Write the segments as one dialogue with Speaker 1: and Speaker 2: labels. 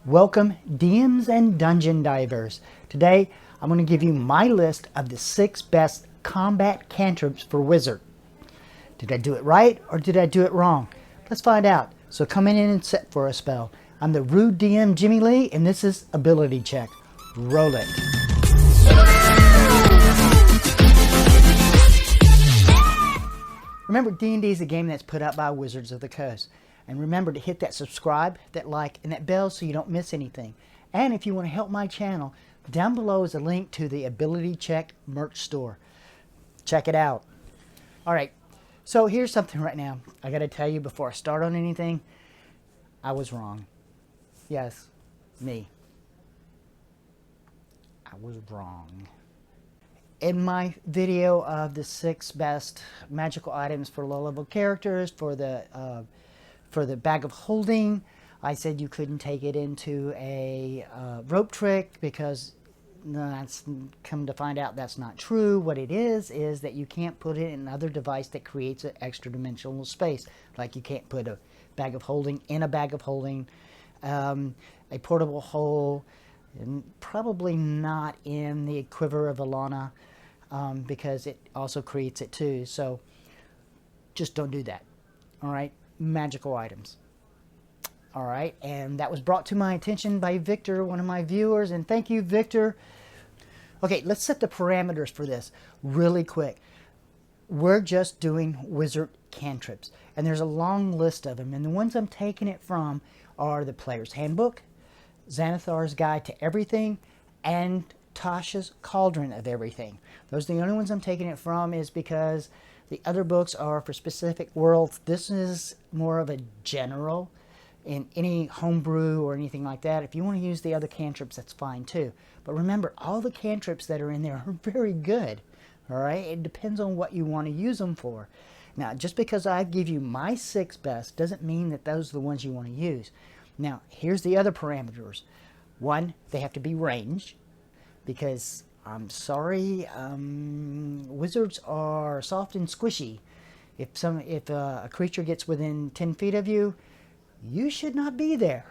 Speaker 1: Welcome DMs and Dungeon Divers. Today I'm going to give you my list of the 6 best combat cantrips for Wizard. Did I do it right or did I do it wrong? Let's find out. So come in and set for a spell. I'm the Rude DM Jimmy Lee and this is Ability Check. Roll it. Remember, D&D is a game that's put out by Wizards of the Coast. And remember to hit that subscribe, that like, and that bell so you don't miss anything. And if you want to help my channel, down below is a link to the Ability Check merch store. Check it out. Alright, so here's something right now. I got to tell you before I start on anything, I was wrong. Yes, me. I was wrong. In my video of the 6 best magical items for low-level characters for the bag of holding, I said you couldn't take it into a rope trick because that's come to find out that's not true. What it is that you can't put it in another device that creates an extra dimensional space. Like you can't put a bag of holding in a bag of holding, a portable hole, and probably not in the quiver of Alana because it also creates it too. So just don't do that. All right. Magical items. All right, and that was brought to my attention by Victor, one of my viewers, and thank you, Victor. Okay, let's set the parameters for this really quick. We're just doing wizard cantrips, and there's a long list of them, and the ones I'm taking it from are the Player's Handbook, Xanathar's Guide to Everything, and Tasha's Cauldron of Everything. Those are the only ones I'm taking it from, is because the other books are for specific worlds. This is more of a general in any homebrew or anything like that. If you want to use the other cantrips, that's fine too. But remember, all the cantrips that are in there are very good. All right, it depends on what you want to use them for. Now, just because I give you my 6 best doesn't mean that those are the ones you want to use. Now, here's the other parameters. 1, they have to be ranged, because I'm sorry, wizards are soft and squishy. If a creature gets within 10 feet of you, you should not be there.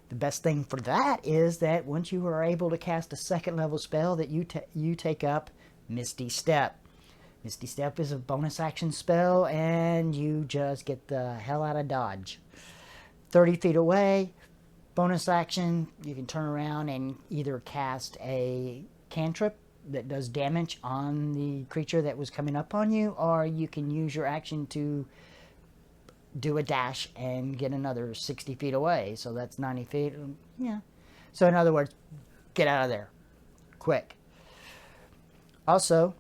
Speaker 1: The best thing for that is that once you are able to cast a 2nd level spell, that you take up Misty Step. Misty Step is a bonus action spell, and you just get the hell out of Dodge. 30 feet away, bonus action, you can turn around and either cast a cantrip that does damage on the creature that was coming up on you, or you can use your action to do a dash and get another 60 feet away. So that's 90 feet. Yeah. So in other words, get out of there quick. Also,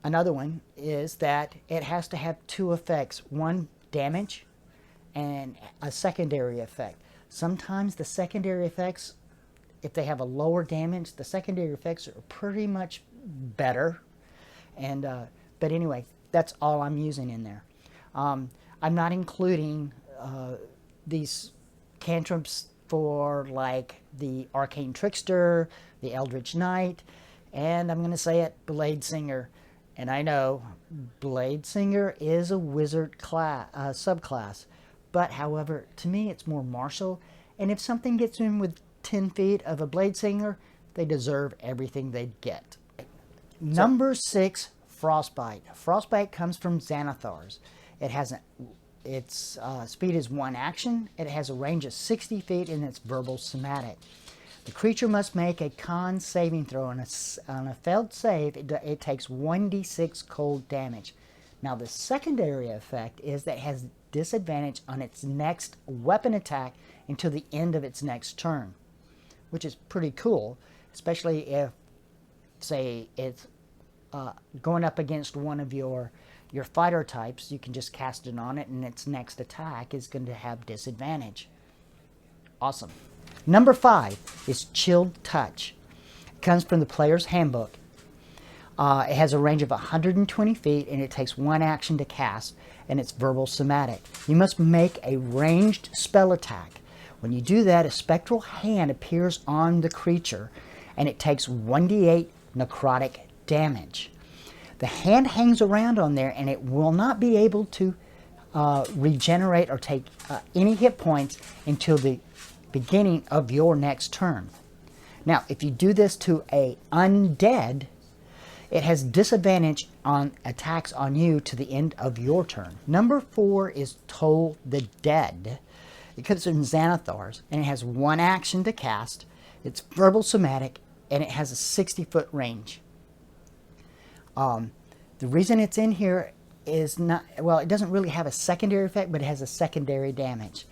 Speaker 1: another one is that it has to have 2 effects. 1, damage, and a secondary effect. Sometimes the secondary effects, if they have a lower damage, the secondary effects are pretty much better. And but anyway, that's all I'm using in there. I'm not including these cantrips for like the Arcane Trickster, the Eldritch Knight, and I'm going to say it, Blade Singer. And I know Blade Singer is a wizard subclass, but however, to me it's more martial. And if something gets in with 10 feet of a Blade Singer, they deserve everything they get. Number 6, Frostbite. Frostbite comes from Xanathar's. It has its speed is 1 action. It has a range of 60 feet, and it's verbal somatic. The creature must make a con saving throw. On a failed save, it takes 1d6 cold damage. Now, the secondary effect is that it has disadvantage on its next weapon attack until the end of its next turn, which is pretty cool, especially if, say, it's going up against one of your fighter types. You can just cast it on it, and its next attack is going to have disadvantage. Awesome. Number 5 is Chilled Touch. It comes from the Player's Handbook. It has a range of 120 feet, and it takes 1 action to cast, and it's verbal somatic. You must make a ranged spell attack. When you do that, a spectral hand appears on the creature, and it takes 1d8 necrotic damage. The hand hangs around on there, and it will not be able to regenerate or take any hit points until the beginning of your next turn. Now, if you do this to a undead, it has disadvantage on attacks on you to the end of your turn. Number 4 is Toll the Dead. It comes in Xanathars, and it has 1 action to cast. It's verbal somatic, and it has a 60-foot range. The reason it's in here is not, well, it doesn't really have a secondary effect, but it has a secondary damage.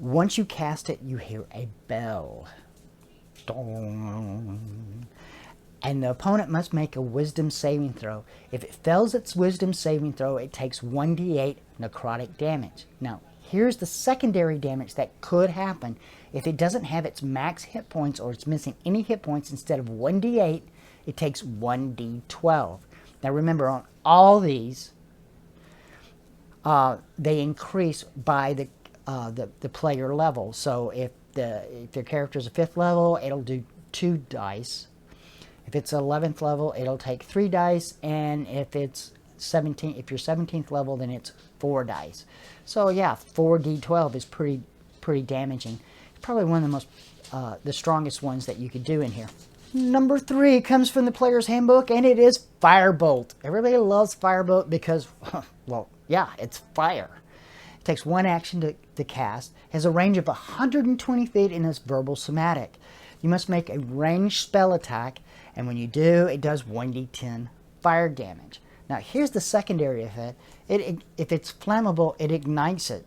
Speaker 1: Once you cast it, you hear a bell. Dong. And the opponent must make a wisdom saving throw. If it fails its wisdom saving throw, it takes 1d8 necrotic damage. Now, here's the secondary damage that could happen. If it doesn't have its max hit points or it's missing any hit points, instead of 1d8, it takes 1d12. Now remember, on all these, they increase by the player level. So if your character is a 5th level, it'll do 2 dice. If it's 11th level, it'll take 3 dice, and if it's if you're 17th level, then it's 4 dice. So yeah, 4d12 is pretty damaging. It's probably one of the most the strongest ones that you could do in here. Number 3 comes from the player's handbook, and it is Firebolt. Everybody loves Firebolt because, well, yeah, it's fire. It takes 1 action to cast, has a range of 120 feet, and is verbal somatic. You must make a ranged spell attack, and when you do, it does 1d10 fire damage. Now, here's the secondary effect. If it's flammable, it ignites it.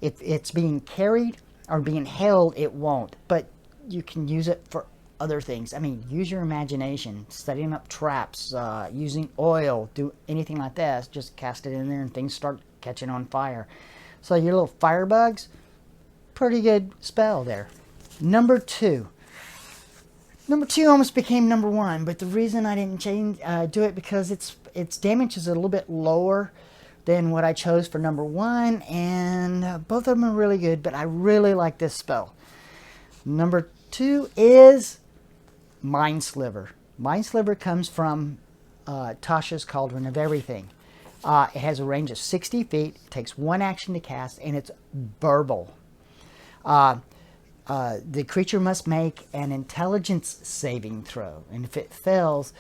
Speaker 1: If it's being carried or being held, it won't. But you can use it for other things. I mean, use your imagination, setting up traps, using oil, do anything like that. Just cast it in there and things start catching on fire. So your little firebugs, pretty good spell there. Number 2. Number 2 almost became number 1, but the reason I didn't do it because its damage is a little bit lower than what I chose for number 1, and both of them are really good, but I really like this spell. Number 2 is Mind Sliver. Mind Sliver comes from Tasha's Cauldron of Everything. It has a range of 60 feet, takes 1 action to cast, and it's verbal. The creature must make an intelligence saving throw, and if it fails,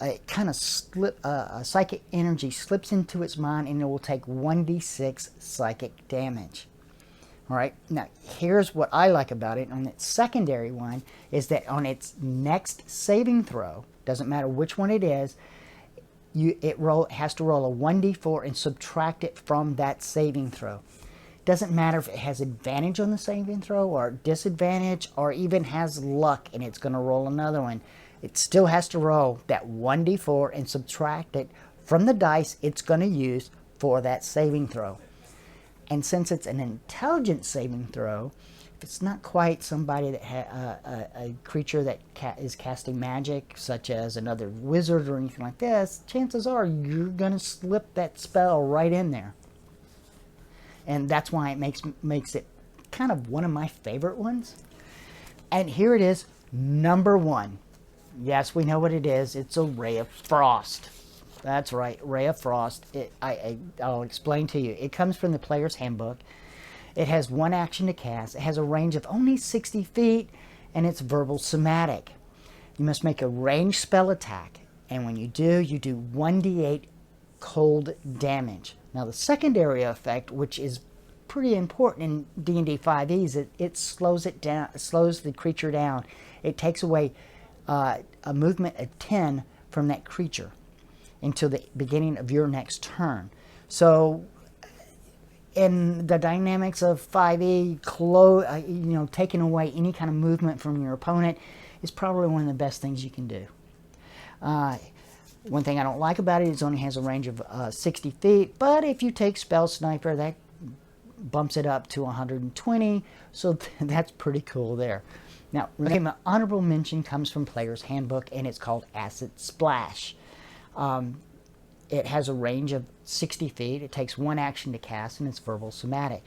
Speaker 1: it kind of psychic energy slips into its mind, and it will take 1d6 psychic damage. All right, now here's what I like about it. On its secondary one is that on its next saving throw, doesn't matter which one it is, it has to roll a 1d4 and subtract it from that saving throw. Doesn't matter if it has advantage on the saving throw or disadvantage or even has luck and it's going to roll another one. It still has to roll that 1d4 and subtract it from the dice it's going to use for that saving throw. And since it's an intelligence saving throw, if it's not quite somebody that a creature that is casting magic, such as another wizard or anything like this, chances are you're going to slip that spell right in there. And that's why it makes it kind of one of my favorite ones. And here it is, number 1. Yes, we know what it is. It's a Ray of Frost. That's right, Ray of Frost. I'll explain to you. It comes from the player's handbook. It has 1 action to cast. It has a range of only 60 feet, and it's verbal somatic. You must make a ranged spell attack, and when you do 1d8 cold damage. Now, the secondary effect, which is pretty important in D&D 5e, is it slows it down. It slows the creature down. It takes away a movement of 10 from that creature until the beginning of your next turn. So, in the dynamics of 5e, taking away any kind of movement from your opponent is probably one of the best things you can do. One thing I don't like about it is it only has a range of 60 feet, but if you take Spell Sniper, that bumps it up to 120, so that's pretty cool there. Now, an honorable mention comes from Player's Handbook, and it's called Acid Splash. It has a range of 60 feet. It takes 1 action to cast, and it's verbal somatic.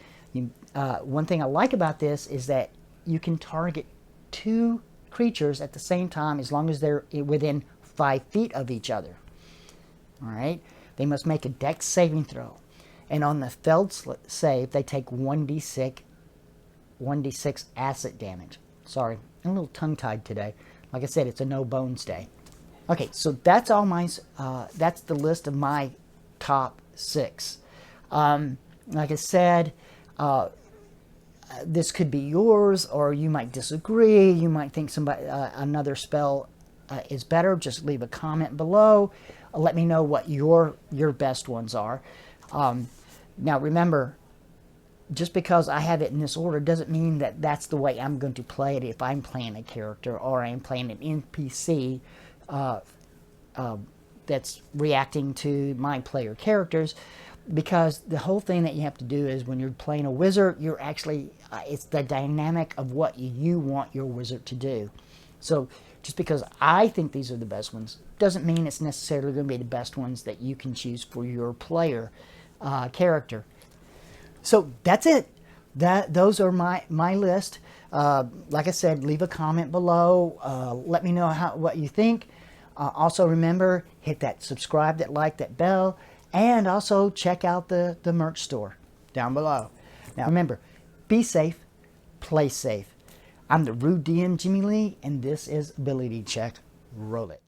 Speaker 1: One thing I like about this is that you can target 2 creatures at the same time as long as they're within 5 feet of each other. All right? They must make a dex saving throw. And on the failed save, they take 1d6 acid damage. Sorry, I'm a little tongue-tied today. Like I said, it's a no bones day. Okay, so that's all my. That's the list of my top 6. Like I said, this could be yours, or you might disagree. You might think somebody another spell is better. Just leave a comment below. Let me know what your best ones are. Now remember, just because I have it in this order doesn't mean that that's the way I'm going to play it if I'm playing a character or I'm playing an NPC that's reacting to my player characters. Because the whole thing that you have to do is when you're playing a wizard, you're actually, it's the dynamic of what you want your wizard to do. So just because I think these are the best ones doesn't mean it's necessarily going to be the best ones that you can choose for your player character. So that's it. Those are my list. Like I said, leave a comment below. Let me know what you think. Also remember, hit that subscribe, that like, that bell. And also check out the merch store down below. Now remember, be safe, play safe. I'm the Rude DM Jimmy Lee, and this is Ability Check. Roll it.